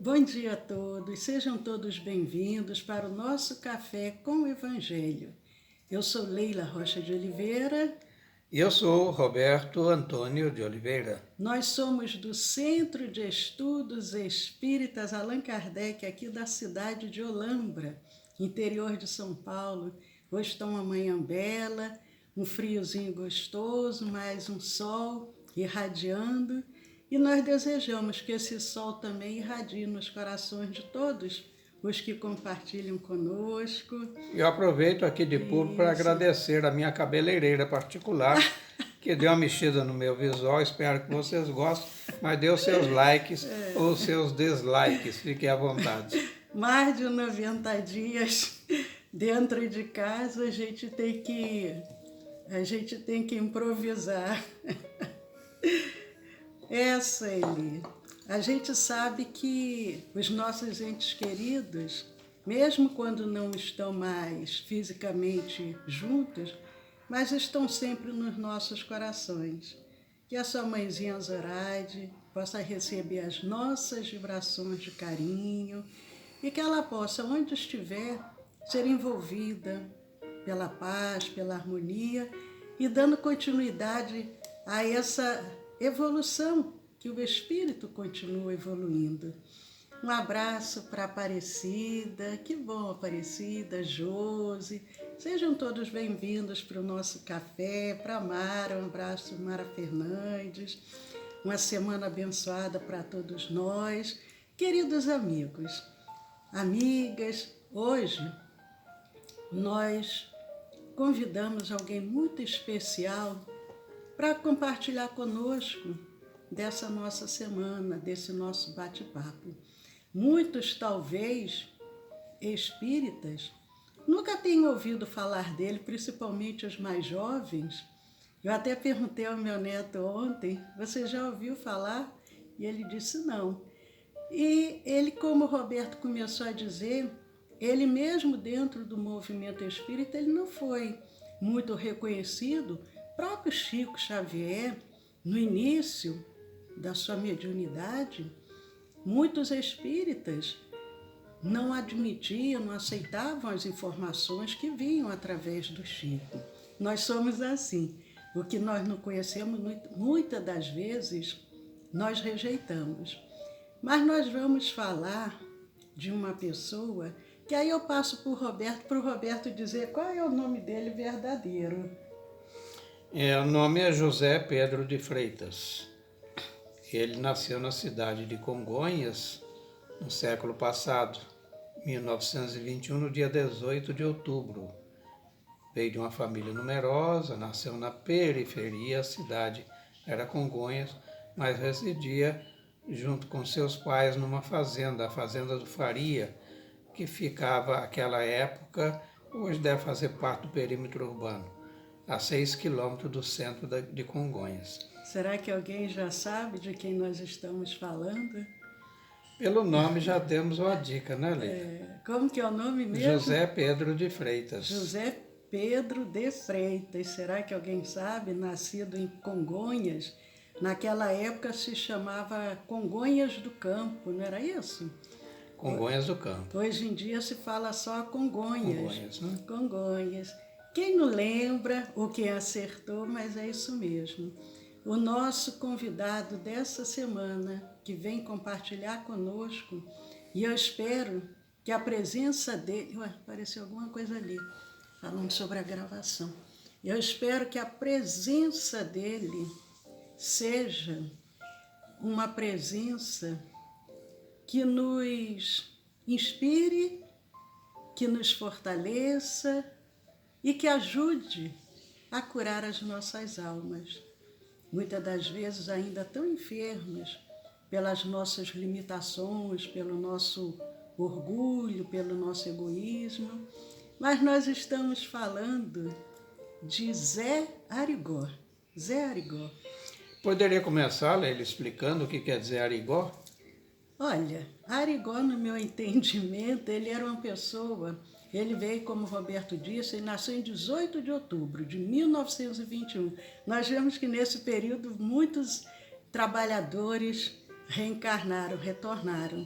Bom dia a todos, sejam todos bem-vindos para o nosso Café com o Evangelho. Eu sou Leila Rocha de Oliveira. E eu sou Roberto Antônio de Oliveira. Nós somos do Centro de Estudos Espíritas Allan Kardec, aqui da cidade de Olambra, interior de São Paulo. Hoje está uma manhã bela, um friozinho gostoso, mais um sol irradiando. E nós desejamos que esse sol também irradie nos corações de todos os que compartilham conosco. Eu aproveito aqui de público para agradecer a minha cabeleireira particular, que deu uma mexida no meu visual, espero que vocês gostem, mas dê os seus likes ou os seus dislikes, fiquem à vontade. Mais de 90 dias dentro de casa, a gente tem que improvisar. Eli, a gente sabe que os nossos entes queridos, mesmo quando não estão mais fisicamente juntos, mas estão sempre nos nossos corações. Que a sua mãezinha Zoraide possa receber as nossas vibrações de carinho e que ela possa, onde estiver, ser envolvida pela paz, pela harmonia e dando continuidade a essa evolução, que o espírito continua evoluindo. Um abraço para Aparecida, que bom Aparecida, Josi, sejam todos bem-vindos para o nosso café, para Mara, um abraço Mara Fernandes, uma semana abençoada para todos nós. Queridos amigos, amigas, hoje nós convidamos alguém muito especial para compartilhar conosco dessa nossa semana, desse nosso bate-papo. Muitos, talvez, espíritas, nunca tenham ouvido falar dele, principalmente os mais jovens. Eu até perguntei ao meu neto ontem, você já ouviu falar? E ele disse não. E ele, como o Roberto começou a dizer, ele mesmo dentro do movimento espírita, ele não foi muito reconhecido. O próprio Chico Xavier, no início da sua mediunidade, muitos espíritas não admitiam, não aceitavam as informações que vinham através do Chico. Nós somos assim. O que nós não conhecemos, muitas das vezes, nós rejeitamos. Mas nós vamos falar de uma pessoa que aí eu passo para o Roberto dizer qual é o nome dele verdadeiro. O nome é José Pedro de Freitas. Ele nasceu na cidade de Congonhas, no século passado, 1921, no dia 18 de outubro. Veio de uma família numerosa, nasceu na periferia, a cidade era Congonhas, mas residia junto com seus pais numa fazenda, a Fazenda do Faria, que ficava, naquela época, hoje deve fazer parte do perímetro urbano, a 6 quilômetros do centro de Congonhas. Será que alguém já sabe de quem nós estamos falando? Pelo nome já temos uma dica, né, Leila? Como que é o nome mesmo? José Pedro de Freitas. José Pedro de Freitas. Será que alguém sabe? Nascido em Congonhas. Naquela época se chamava Congonhas do Campo, não era isso? Congonhas do Campo. Hoje em dia se fala só Congonhas. Congonhas, né? Congonhas. Quem não lembra ou quem acertou, mas é isso mesmo. O nosso convidado dessa semana, que vem compartilhar conosco, e eu espero que a presença dele... Ué, apareceu alguma coisa ali, falando sobre a gravação. Eu espero que a presença dele seja uma presença que nos inspire, que nos fortaleça e que ajude a curar as nossas almas. Muitas das vezes ainda tão enfermas pelas nossas limitações, pelo nosso orgulho, pelo nosso egoísmo. Mas nós estamos falando de Zé Arigó. Zé Arigó. Poderia começar, Leila, explicando o que quer dizer Arigó? Olha, Arigó, no meu entendimento, ele era uma pessoa... Ele veio, como o Roberto disse, ele nasceu em 18 de outubro de 1921. Nós vemos que nesse período muitos trabalhadores reencarnaram, retornaram.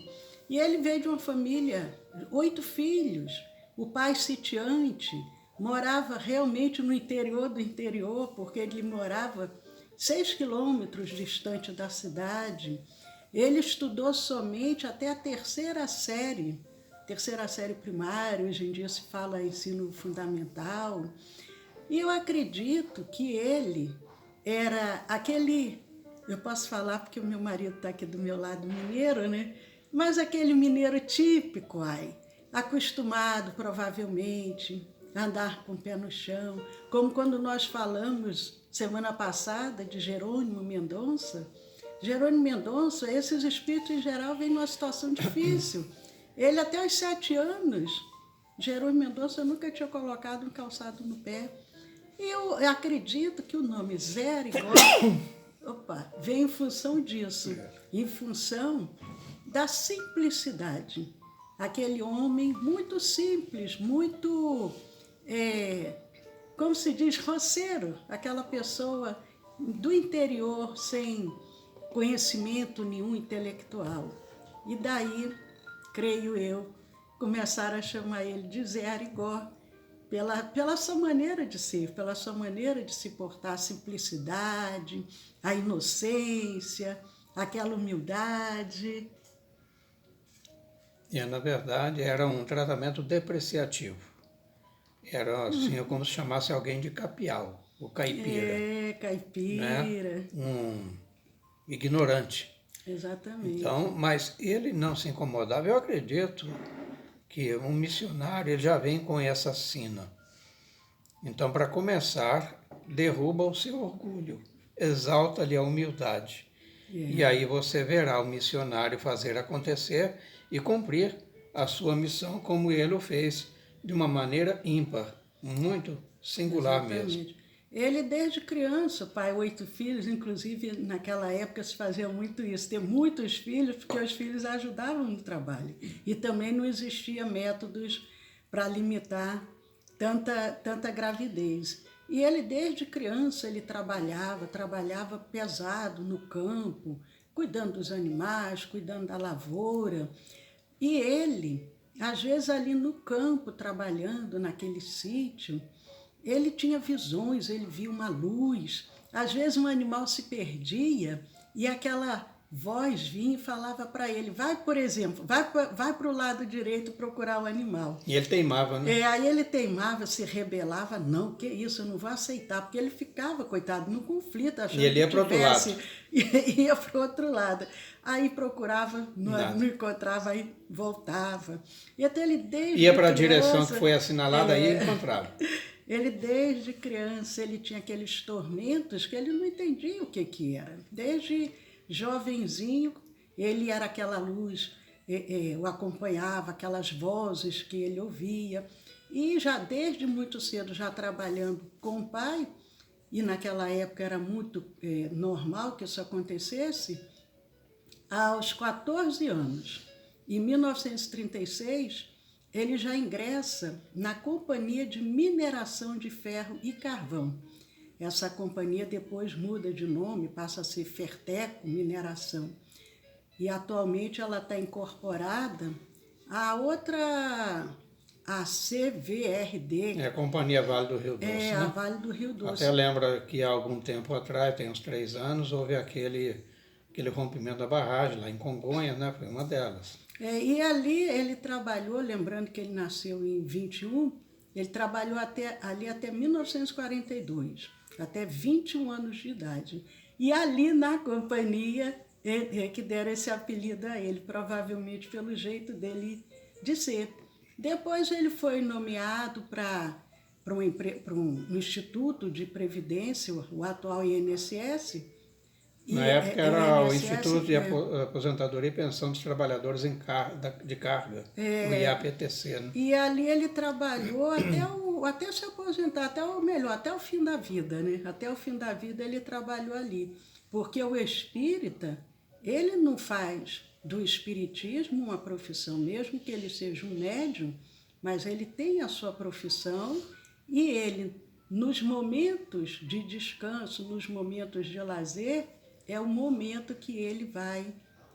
E ele veio de uma família, 8 filhos, o pai sitiante, morava realmente no interior do interior, porque ele morava 6 quilômetros distante da cidade. Ele estudou somente até a terceira série primária, hoje em dia se fala ensino fundamental. E eu acredito que ele era aquele, eu posso falar porque o meu marido está aqui do meu lado, mineiro, né? Mas aquele mineiro típico, acostumado provavelmente a andar com o pé no chão, como quando nós falamos semana passada de Jerônimo Mendonça. Jerônimo Mendonça, esses espíritos em geral vêm numa situação difícil. Ele até os 7 anos, Jerônimo Mendonça nunca tinha colocado um calçado no pé. E eu acredito que o nome Zé Arigó vem em função disso, em função da simplicidade. Aquele homem muito simples, muito, como se diz, roceiro, aquela pessoa do interior sem conhecimento nenhum intelectual. E daí, creio eu, começaram a chamar ele de Zé Arigó, pela sua maneira de ser, pela sua maneira de se portar, a simplicidade, a inocência, aquela humildade. E, na verdade, era um tratamento depreciativo. Era assim, como se chamasse alguém de capial, o caipira. Caipira. Né? Um ignorante. Exatamente. Então, mas ele não se incomodava. Eu acredito que um missionário ele já vem com essa sina. Então, para começar, derruba o seu orgulho, exalta-lhe a humildade. E aí você verá o missionário fazer acontecer e cumprir a sua missão como ele o fez, de uma maneira ímpar, muito singular. Exatamente. Mesmo. Ele, desde criança, pai, 8 filhos, inclusive naquela época se fazia muito isso, ter muitos filhos, porque os filhos ajudavam no trabalho. E também não existia métodos para limitar tanta gravidez. E ele, desde criança, ele trabalhava pesado no campo, cuidando dos animais, cuidando da lavoura. E ele, às vezes ali no campo, trabalhando naquele sítio, ele tinha visões, ele via uma luz. Às vezes um animal se perdia e aquela voz vinha e falava para ele, vai, por exemplo, vai para o lado direito procurar o animal. E ele teimava, né? Aí ele teimava, se rebelava, não, que isso, eu não vou aceitar, porque ele ficava, coitado, no conflito, achando e ele ia para o outro lado. Ia para o outro lado. Aí procurava, não encontrava, aí voltava. E até ele desde ia para a direção que foi assinalada, aí encontrava. Ele, desde criança, ele tinha aqueles tormentos que ele não entendia o que era. Desde jovenzinho, ele era aquela luz, o acompanhava, aquelas vozes que ele ouvia. E já desde muito cedo, já trabalhando com o pai, e naquela época era muito normal que isso acontecesse, aos 14 anos, em 1936, ele já ingressa na Companhia de Mineração de Ferro e Carvão. Essa companhia depois muda de nome, passa a ser Ferteco Mineração. E atualmente ela está incorporada a outra, a CVRD. É a Companhia Vale do Rio Doce, né? A Vale do Rio Doce. Até lembra que há algum tempo atrás, tem uns 3 anos, houve aquele rompimento da barragem lá em Congonhas, né? Foi uma delas. E ali ele trabalhou, lembrando que ele nasceu em 21, ele trabalhou ali até 1942, até 21 anos de idade. E ali na companhia que deram esse apelido a ele, provavelmente pelo jeito dele de ser. Depois ele foi nomeado para um instituto de previdência, o atual INSS. Na época era o Instituto de Aposentadoria e Pensão dos Trabalhadores de Carga, o IAPTC. Né? E ali ele trabalhou até se aposentar, até o fim da vida, né? Até o fim da vida ele trabalhou ali. Porque o espírita, ele não faz do espiritismo uma profissão, mesmo que ele seja um médium, mas ele tem a sua profissão e ele, nos momentos de descanso, nos momentos de lazer, é o momento que ele vai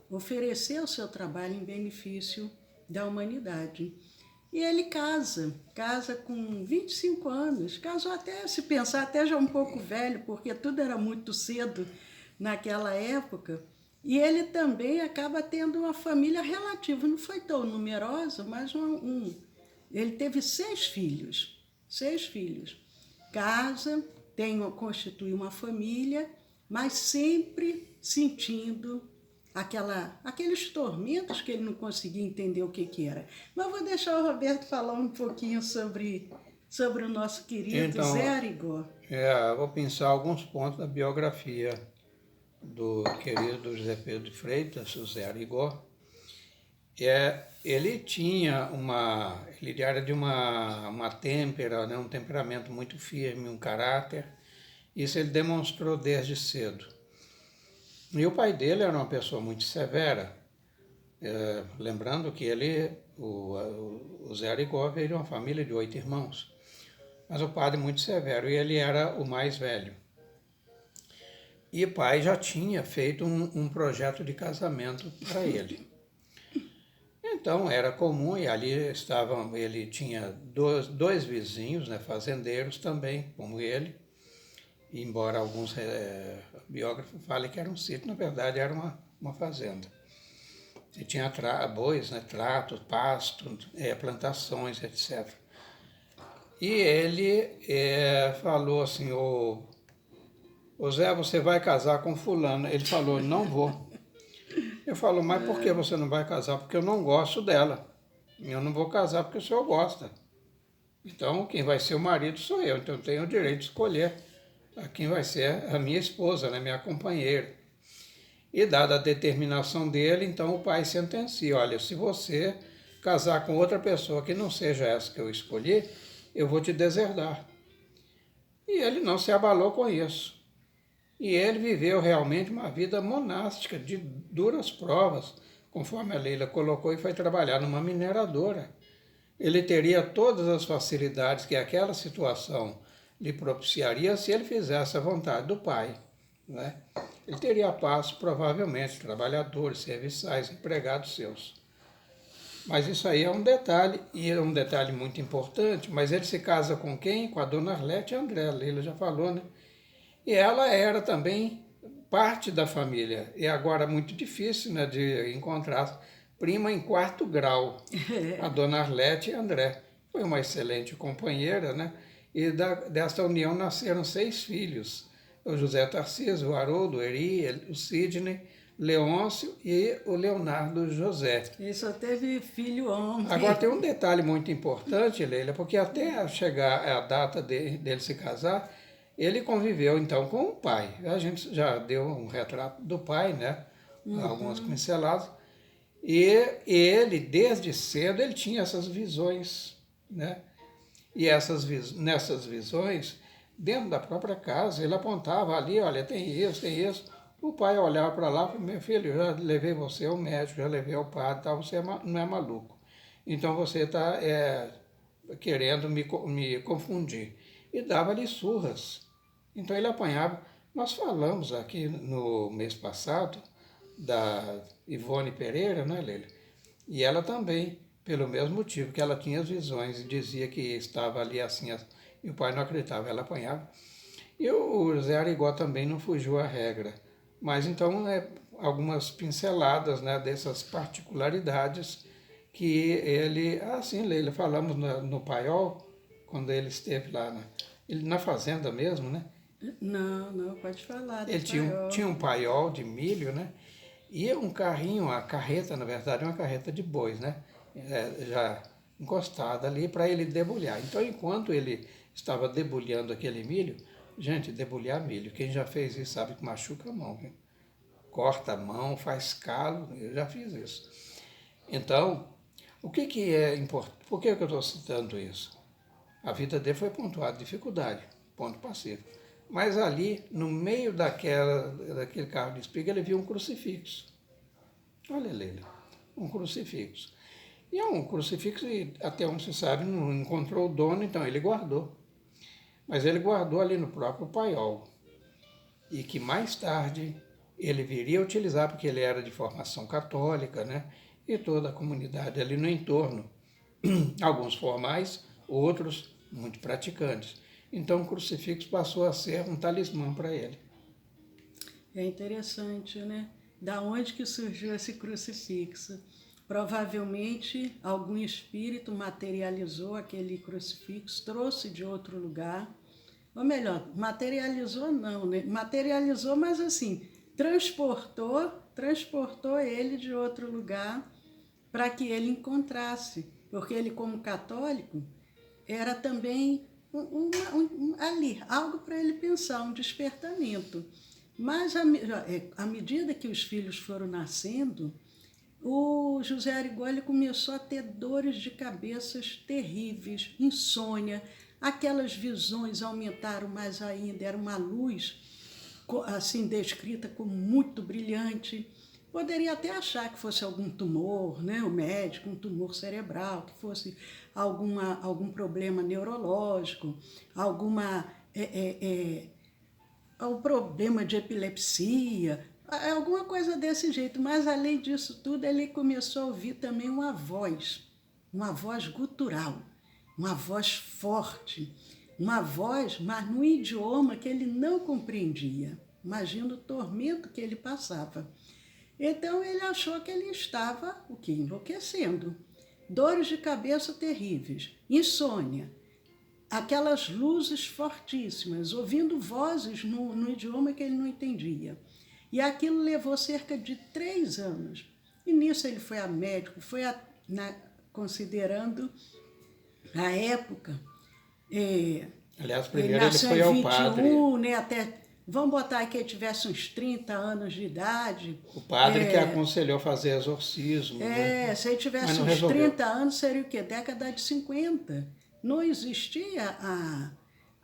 oferecer o seu trabalho em benefício da humanidade. E ele casa com 25 anos, casou até, se pensar, até já um pouco velho, porque tudo era muito cedo naquela época. E ele também acaba tendo uma família relativa, não foi tão numerosa, mas ele teve 6 filhos, 6 filhos. Casa, constitui uma família, mas sempre sentindo aqueles tormentos que ele não conseguia entender o que era. Mas vou deixar o Roberto falar um pouquinho sobre o nosso querido Então, Zé Arigó. vou pensar alguns pontos da biografia do querido José Pedro de Freitas, o Zé Arigó. Ele era de uma têmpera, né, um temperamento muito firme, um caráter. Isso ele demonstrou desde cedo. E o pai dele era uma pessoa muito severa, lembrando que o Zé Arigó veio de uma família de 8 irmãos, mas o padre muito severo, e ele era o mais velho. E o pai já tinha feito um projeto de casamento para ele. Então era comum, e ali ele tinha dois vizinhos, né, fazendeiros também, como ele, embora alguns biógrafos falem que era um sítio, na verdade era uma fazenda. E tinha bois, né, trato, pasto, plantações, etc. E ele falou assim, ô Zé, você vai casar com fulano? Ele falou, não vou. Eu falo, mas por que você não vai casar? Porque eu não gosto dela. Eu não vou casar porque o senhor gosta. Então, quem vai ser o marido sou eu. Então, eu tenho o direito de escolher quem vai ser a minha esposa, né, minha companheira. E dada a determinação dele, então o pai sentencia, olha, se você casar com outra pessoa que não seja essa que eu escolhi, eu vou te deserdar. E ele não se abalou com isso. E ele viveu realmente uma vida monástica, de duras provas, conforme a Leila colocou, e foi trabalhar numa mineradora. Ele teria todas as facilidades que aquela situação lhe propiciaria se ele fizesse a vontade do pai, né? Ele teria passo, provavelmente, trabalhadores, serviçais, empregados seus. Mas isso aí é um detalhe, e é um detalhe muito importante, mas ele se casa com quem? Com a dona Arlete André, a Leila já falou, né? E ela era também parte da família. E agora muito difícil, né, de encontrar prima em 4º grau, a dona Arlete André. Foi uma excelente companheira, né? E dessa união nasceram 6 filhos. O José Tarcísio, o Haroldo, o Eri, o Sidney, Leôncio e o Leonardo José. Ele só teve filho homem. Agora tem um detalhe muito importante, Leila, porque até chegar a data dele se casar, ele conviveu então com o pai. A gente já deu um retrato do pai, né? Algumas pinceladas. E ele, desde cedo, ele tinha essas visões, né? E nessas visões, dentro da própria casa, ele apontava ali, olha, tem isso, tem isso. O pai olhava para lá e falava, meu filho, já levei você ao médico, já levei ao padre, tá, você não é maluco. Então você está querendo me confundir. E dava-lhe surras. Então ele apanhava. Nós falamos aqui no mês passado da Ivone Pereira, né, Leila? E ela também, pelo mesmo motivo, que ela tinha as visões e dizia que estava ali assim, e o pai não acreditava, ela apanhava. E o José Arigó também não fugiu à regra. Mas então, algumas pinceladas, né, dessas particularidades que ele... sim, Leila, falamos no Paiol, quando ele esteve lá na fazenda mesmo, né? Não, pode falar. Ele tinha um paiol de milho, né? E um carrinho, a carreta, na verdade, uma carreta de bois, né? Já encostada ali para ele debulhar. Então, enquanto ele estava debulhando aquele milho, gente, debulhar milho, quem já fez isso sabe que machuca a mão, viu? Corta a mão, faz calo, eu já fiz isso. Então, o que é importante? Por que eu estou citando isso? A vida dele foi pontuada de dificuldade, ponto pacífico. Mas ali, no meio daquele carro de espiga, ele viu um crucifixo. Olha, Leila, um crucifixo. E é um crucifixo, e até onde se sabe, não encontrou o dono, então ele guardou. Mas ele guardou ali no próprio paiol. E que mais tarde ele viria a utilizar, porque ele era de formação católica, né? E toda a comunidade ali no entorno, alguns formais, outros muito praticantes. Então o crucifixo passou a ser um talismã para ele. É interessante, né? Da onde que surgiu esse crucifixo? Provavelmente algum espírito materializou aquele crucifixo, trouxe de outro lugar, ou melhor, materializou não, né? Materializou, mas assim, transportou ele de outro lugar para que ele encontrasse, porque ele como católico era também ali, algo para ele pensar, um despertamento. Mas à medida que os filhos foram nascendo, o José Arigó começou a ter dores de cabeças terríveis, insônia, aquelas visões aumentaram mais ainda, era uma luz assim descrita como muito brilhante. Poderia até achar que fosse algum tumor, né? O médico, um tumor cerebral, que fosse algum problema neurológico, um problema de epilepsia, alguma coisa desse jeito. Mas, além disso tudo, ele começou a ouvir também uma voz gutural, uma voz forte, uma voz, mas num idioma que ele não compreendia. Imagina o tormento que ele passava. Então, ele achou que ele estava, enlouquecendo. Dores de cabeça terríveis, insônia, aquelas luzes fortíssimas, ouvindo vozes no idioma que ele não entendia. E aquilo levou cerca de 3 anos. E nisso ele foi a médico, considerando a época. Aliás, primeiro ele foi ao padre. Né, até, vamos botar que ele tivesse uns 30 anos de idade. O padre que aconselhou fazer exorcismo. Né? Se ele tivesse uns 30 anos, seria o quê? Década de 50. Não existia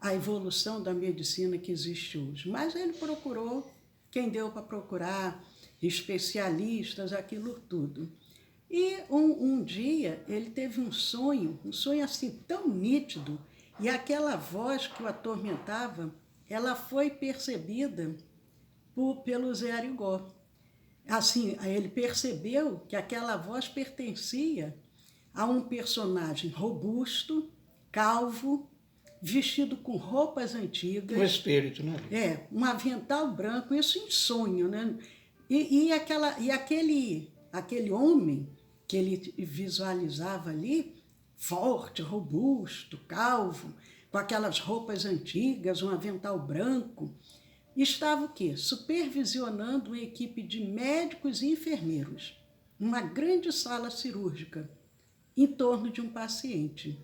a evolução da medicina que existe hoje. Mas ele procurou, quem deu para procurar, especialistas, aquilo tudo. E um dia ele teve um sonho assim tão nítido, e aquela voz que o atormentava, ela foi percebida pelo Zé Arigó. Assim, ele percebeu que aquela voz pertencia a um personagem robusto, calvo, vestido com roupas antigas. Um espírito, né? Um avental branco, isso em sonho, né? E aquele homem que ele visualizava ali, forte, robusto, calvo, com aquelas roupas antigas, um avental branco, estava o quê? Supervisionando uma equipe de médicos e enfermeiros, numa grande sala cirúrgica, em torno de um paciente.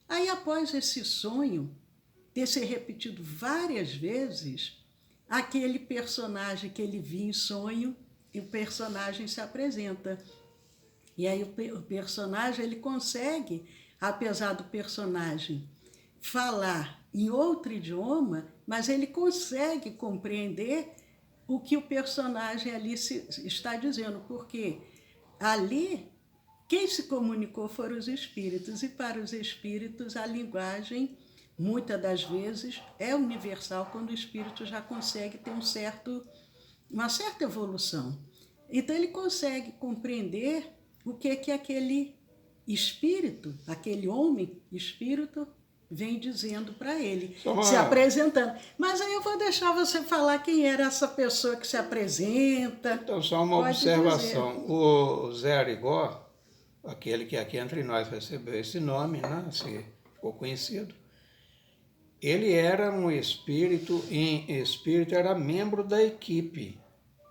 Aí, após esse sonho ter se repetido várias vezes, aquele personagem que ele via em sonho, e o personagem se apresenta. E aí o personagem, ele consegue, apesar do personagem falar em outro idioma, mas ele consegue compreender o que o personagem ali está dizendo, porque ali quem se comunicou foram os espíritos, e para os espíritos a linguagem, muitas das vezes, é universal quando o espírito já consegue ter uma certa evolução. Então ele consegue compreender o que aquele espírito, aquele homem espírito, vem dizendo para ele, se apresentando. Mas aí eu vou deixar você falar quem era essa pessoa que se apresenta. Então, só uma observação. Dizer. O Zé Arigó, aquele que aqui entre nós recebeu esse nome, né, se ficou conhecido, ele era um espírito, era membro da equipe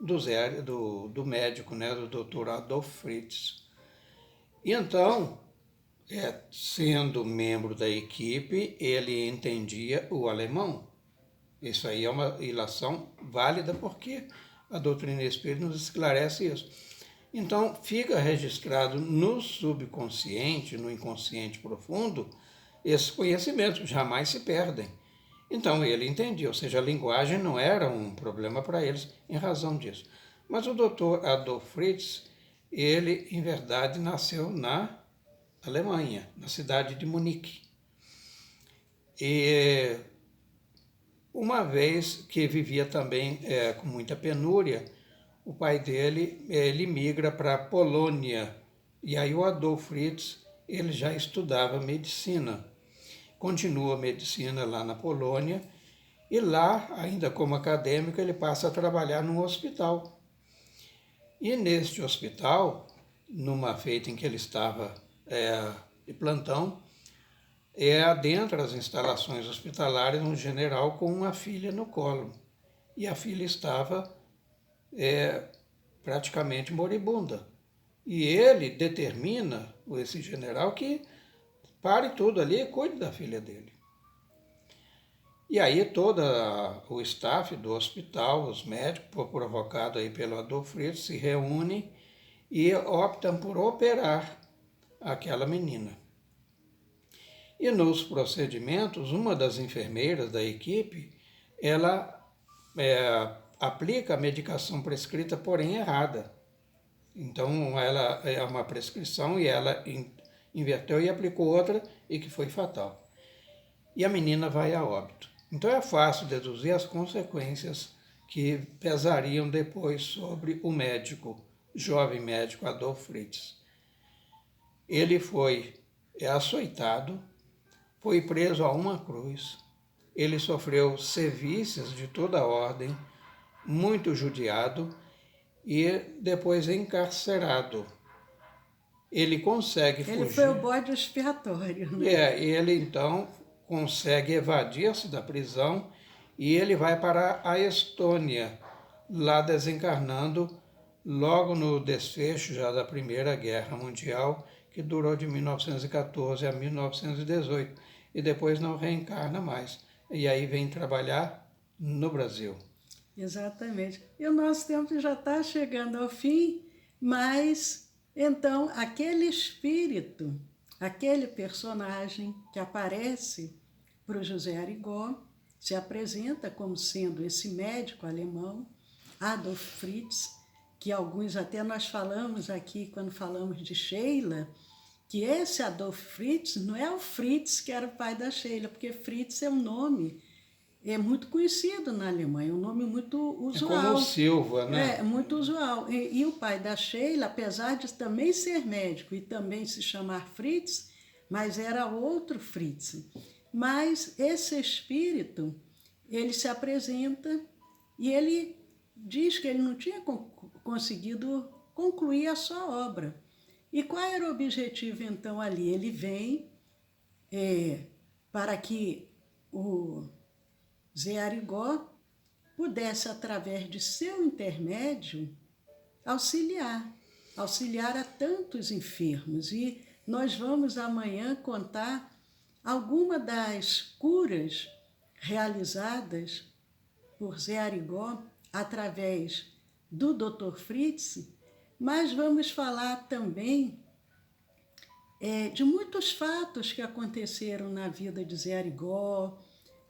do médico, né, do Dr. Adolf Fritz. E então, sendo membro da equipe, ele entendia o alemão. Isso aí é uma ilação válida, porque a doutrina espírita nos esclarece isso. Então, fica registrado no subconsciente, no inconsciente profundo, esses conhecimentos jamais se perdem. Então, ele entendia, ou seja, a linguagem não era um problema para eles em razão disso. Mas o Dr. Adolf Fritz, ele, em verdade, nasceu na Alemanha, na cidade de Munique. E uma vez que vivia também com muita penúria, o pai dele ele migra para a Polônia. E aí o Adolf Fritz ele já estudava medicina. Continua a medicina lá na Polônia e lá, ainda como acadêmico, ele passa a trabalhar num hospital. E neste hospital, numa feita em que ele estava de plantão, adentra as instalações hospitalares um general com uma filha no colo. E a filha estava praticamente moribunda. E ele determina, esse general, que pare tudo ali e cuide da filha dele. E aí todo o staff do hospital, os médicos, provocado aí pelo Adolf Fritz, se reúnem e optam por operar aquela menina. E nos procedimentos, uma das enfermeiras da equipe, ela aplica a medicação prescrita, porém errada. Então, ela é uma prescrição e ela inverteu e aplicou outra e que foi fatal. E a menina vai a óbito. Então, é fácil deduzir as consequências que pesariam depois sobre o médico, jovem médico Adolf Fritz. Ele foi açoitado, foi preso a uma cruz, ele sofreu sevícias de toda a ordem, muito judiado e depois encarcerado. Ele consegue fugir. Ele foi o bode expiatório, né? Ele então consegue evadir-se da prisão e ele vai para a Estônia, lá desencarnando logo no desfecho já da Primeira Guerra Mundial, que durou de 1914 a 1918, e depois não reencarna mais. E aí vem trabalhar no Brasil. Exatamente. E o nosso tempo já está chegando ao fim, mas então aquele espírito, aquele personagem que aparece para o José Arigó, se apresenta como sendo esse médico alemão, Adolf Fritz, que alguns até nós falamos aqui quando falamos de Sheila, que esse Adolf Fritz não é o Fritz que era o pai da Sheila, porque Fritz é um nome muito conhecido na Alemanha, um nome muito usual. É como Silva, né? É, muito usual. E o pai da Sheila, apesar de também ser médico e também se chamar Fritz, mas era outro Fritz. Mas esse espírito, ele se apresenta e ele diz que ele não tinha conseguido concluir a sua obra. E qual era o objetivo, então, ali? Ele vem para que o Zé Arigó pudesse, através de seu intermédio, auxiliar a tantos enfermos. E nós vamos amanhã contar alguma das curas realizadas por Zé Arigó através do Dr. Fritz, mas vamos falar também de muitos fatos que aconteceram na vida de Zé Arigó,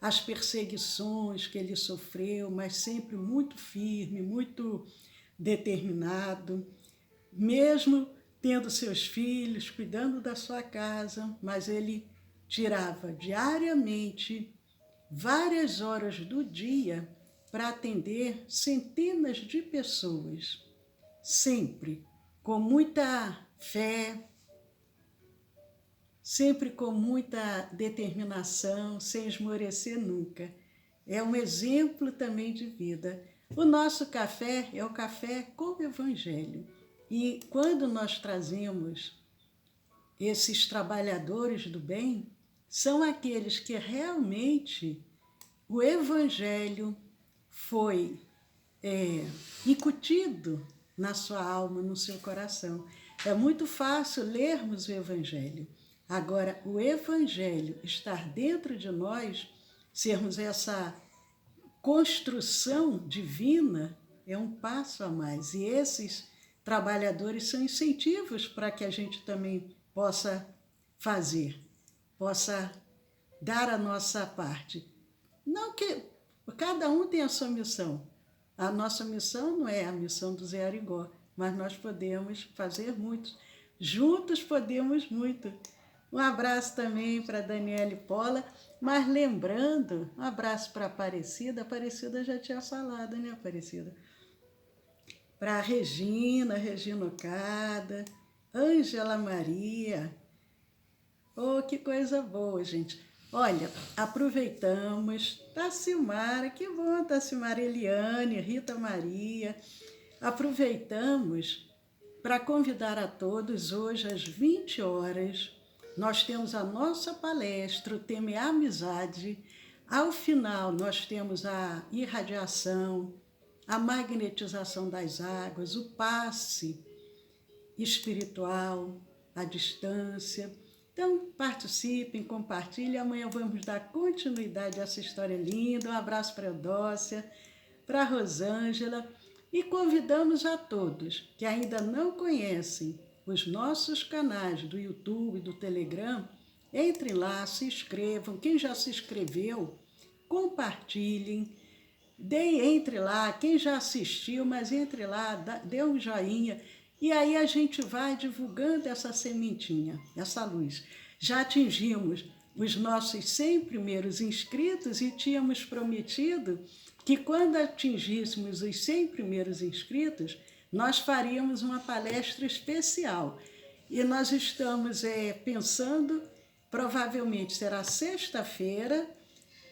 as perseguições que ele sofreu, mas sempre muito firme, muito determinado, mesmo tendo seus filhos, cuidando da sua casa, mas ele tirava diariamente várias horas do dia para atender centenas de pessoas, sempre com muita fé, sempre com muita determinação, sem esmorecer nunca. É um exemplo também de vida. O nosso café é o café com o Evangelho. E quando nós trazemos esses trabalhadores do bem, são aqueles que realmente o Evangelho foi incutido na sua alma, no seu coração. É muito fácil lermos o Evangelho. Agora, o Evangelho estar dentro de nós, sermos essa construção divina, é um passo a mais. E esses trabalhadores são incentivos para que a gente também possa fazer, possa dar a nossa parte. Não que cada um tem a sua missão. A nossa missão não é a missão do Zé Arigó, mas nós podemos fazer muito. Juntos podemos muito. Um abraço também para Daniele Pola. Mas lembrando, um abraço para Aparecida. Aparecida já tinha falado, né, Aparecida? Para Regina Ocada, Ângela Maria. Oh, que coisa boa, gente. Olha, aproveitamos, Tacimara, que bom, Tacimara, Eliane, Rita Maria. Aproveitamos para convidar a todos hoje às 20 horas. Nós temos a nossa palestra, o tema é amizade. Ao final, nós temos a irradiação, a magnetização das águas, o passe espiritual, a distância. Então, participem, compartilhem. Amanhã vamos dar continuidade a essa história linda. Um abraço para a Eudócia, para a Rosângela. E convidamos a todos que ainda não conhecem os nossos canais do YouTube e do Telegram, entrem lá, se inscrevam. Quem já se inscreveu, compartilhem. Entre lá, quem já assistiu, mas entre lá, dê um joinha. E aí a gente vai divulgando essa sementinha, essa luz. Já atingimos os nossos 100 primeiros inscritos e tínhamos prometido que quando atingíssemos os 100 primeiros inscritos, nós faríamos uma palestra especial. E nós estamos pensando, provavelmente será sexta-feira,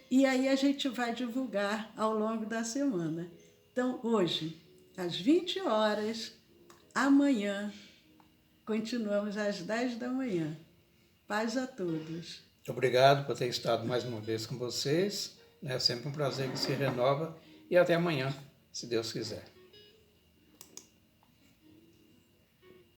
e aí a gente vai divulgar ao longo da semana. Então, hoje, às 20 horas, amanhã, continuamos às 10 da manhã. Paz a todos. Obrigado por ter estado mais uma vez com vocês. É sempre um prazer que se renova. E até amanhã, se Deus quiser.